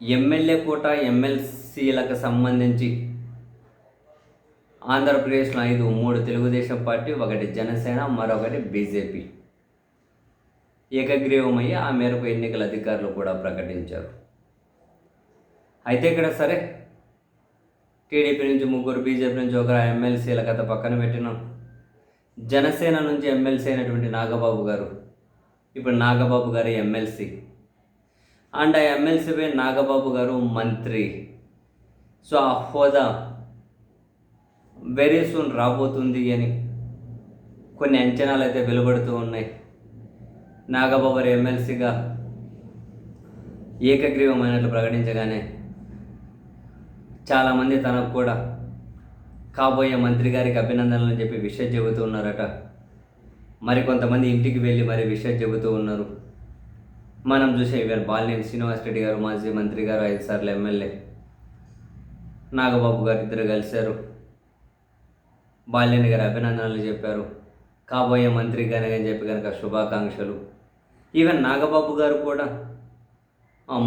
MLA కోట ఎమ్మెల్సీలకు సంబంధించి ఆంధ్రప్రదేశ్లో 3 Telugu Desam party, 1 Janasena, మరొకటి బీజేపీ ఏకగ్రీవమయ్యి ఆ మేరకు ఎన్నికల అధికారులు కూడా ప్రకటించారు. అయితే ఇక్కడ సరే టీడీపీ నుంచి 3, బీజేపీ నుంచి 1 ఎమ్మెల్సీల కథ పక్కన పెట్టినాం. జనసేన నుంచి ఎమ్మెల్సీ అయినటువంటి నాగబాబు గారు, ఇప్పుడు నాగబాబు గారు ఎమ్మెల్సీ అండ్ ఆ ఎమ్మెల్సీపై నాగబాబు గారు మంత్రి. సో ఆ హోదా వెరీ సూన్ రాబోతుంది అని కొన్ని అంచనాలు అయితే వెలువడుతూ ఉన్నాయి. నాగబాబు గారు ఎమ్మెల్సీగా ఏకగ్రీవమైనట్లు ప్రకటించగానే చాలామంది తనకు కూడా కాబోయే మంత్రి గారికి అభినందనలు చెప్పి విషయం చెబుతూ ఉన్నారట. మరికొంతమంది ఇంటికి వెళ్ళి మరి విషయం చెబుతూ ఉన్నారు. మనం చూసే ఇవాళ బాలినేని శ్రీనివాసరెడ్డి గారు, మాజీ మంత్రి గారు, 5 సార్లు ఎమ్మెల్యే, నాగబాబు గారు ఇద్దరు కలిశారు. బాలినేని గారు అభినందనలు చెప్పారు. కాబోయే మంత్రి కానీ అని చెప్పి కనుక శుభాకాంక్షలు. ఈవెన్ నాగబాబు గారు కూడా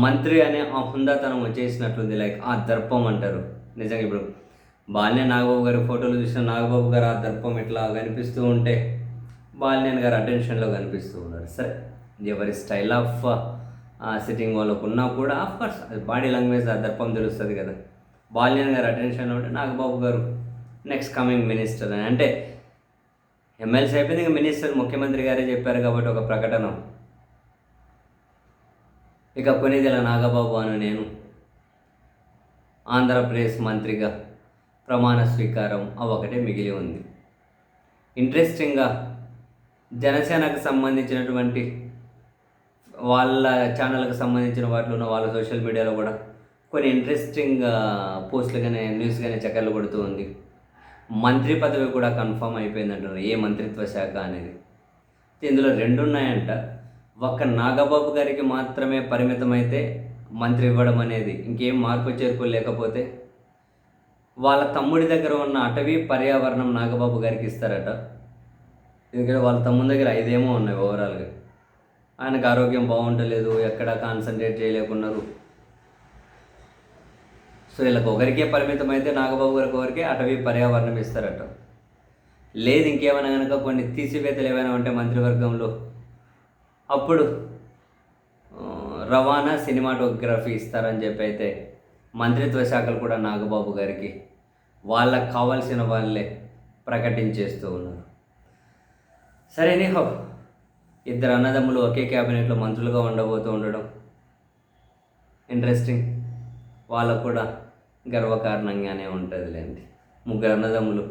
మంత్రి అనే ఆ హుందాతనం వచ్చేసినట్లుంది. లైక్ ఆ దర్పం అంటారు. నిజంగా ఇప్పుడు బాలినేని నాగబాబు గారి ఫోటోలు చూసిన నాగబాబు గారు ఆ దర్పం ఇట్లా కనిపిస్తూ ఉంటే బాలినేని గారు అటెన్షన్లో కనిపిస్తూ ఉన్నారు. సరే, ఎవరి స్టైల్ ఆఫ్ సిట్టింగ్ వాళ్ళకు ఉన్నా కూడా ఆఫ్కోర్స్ బాడీ లాంగ్వేజ్ ఆ దర్పం తెలుస్తుంది కదా. బాలినేని గారు అటెన్షన్లో ఉంటే నాగబాబు గారు నెక్స్ట్ కమింగ్ మినిస్టర్ అని, అంటే ఎమ్మెల్సీ అయిపోయింది, ఇంకా మినిస్టర్ ముఖ్యమంత్రి గారే చెప్పారు కాబట్టి ఒక ప్రకటన. ఇక కొనిదెల నాగబాబు అను నేను ఆంధ్రప్రదేశ్ మంత్రిగా ప్రమాణ స్వీకారం ఒకటే మిగిలి ఉంది. ఇంట్రెస్టింగ్గా జనసేనకు సంబంధించినటువంటి వాళ్ళ ఛానల్కి సంబంధించిన వాటిలో వాళ్ళ సోషల్ మీడియాలో కూడా కొన్ని ఇంట్రెస్టింగ్ పోస్టులు కానీ న్యూస్ కానీ చక్కర్లు కొడుతూ ఉంది. మంత్రి పదవి కూడా కన్ఫర్మ్ అయిపోయిందంటారు, ఏ మంత్రిత్వ శాఖ అనేది. ఇందులో 2 ఉన్నాయంట. ఒక్క నాగబాబు గారికి మాత్రమే పరిమితమైతే మంత్రి ఇవ్వడం అనేది, ఇంకేం మార్పు చేర్పులు లేకపోతే వాళ్ళ తమ్ముడి దగ్గర ఉన్న అటవీ పర్యావరణం నాగబాబు గారికి ఇస్తారట. ఎందుకంటే వాళ్ళ తమ్ముడి దగ్గర 5 ఏమో ఉన్నాయి ఓవరాల్గా. ఆయనకు ఆరోగ్యం బాగుంటలేదు, ఎక్కడ కాన్సన్ట్రేట్ చేయలేకున్నారు. సో వీళ్ళకి ఒకరికే పరిమితం అయితే నాగబాబు గారికి ఒకరికే అటవీ పర్యావరణం ఇస్తారట. లేదు ఇంకేమైనా కనుక కొన్ని తీసివేతలు ఏమైనా ఉంటే మంత్రివర్గంలో అప్పుడు రవాణా, సినిమాటోగ్రఫీ ఇస్తారని చెప్పి అయితే మంత్రిత్వ శాఖలు కూడా నాగబాబు గారికి వాళ్ళకు కావాల్సిన వాళ్ళే ప్రకటించేస్తూ ఉన్నారు. సరే, ఎనీహౌ 2 అన్నదమ్ములు ఒకే క్యాబినెట్లో మంత్రులుగా ఉండబోతూ ఉండడం ఇంట్రెస్టింగ్. వాళ్ళకు కూడా గర్వకారణంగానే ఉంటుందిలేండి. 3 అన్నదమ్ములు,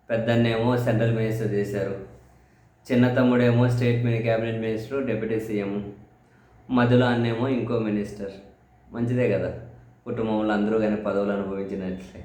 పెద్దన్నేమో సెంట్రల్ మినిస్టర్ చేశారు, చిన్న తమ్ముడేమో state cabinet minister, deputy CM, మధ్యలో అన్నేమో ఇంకో మినిస్టర్. మంచిదే కదా, కుటుంబంలో అందరూ కానీ పదవులు అనుభవించినట్లే.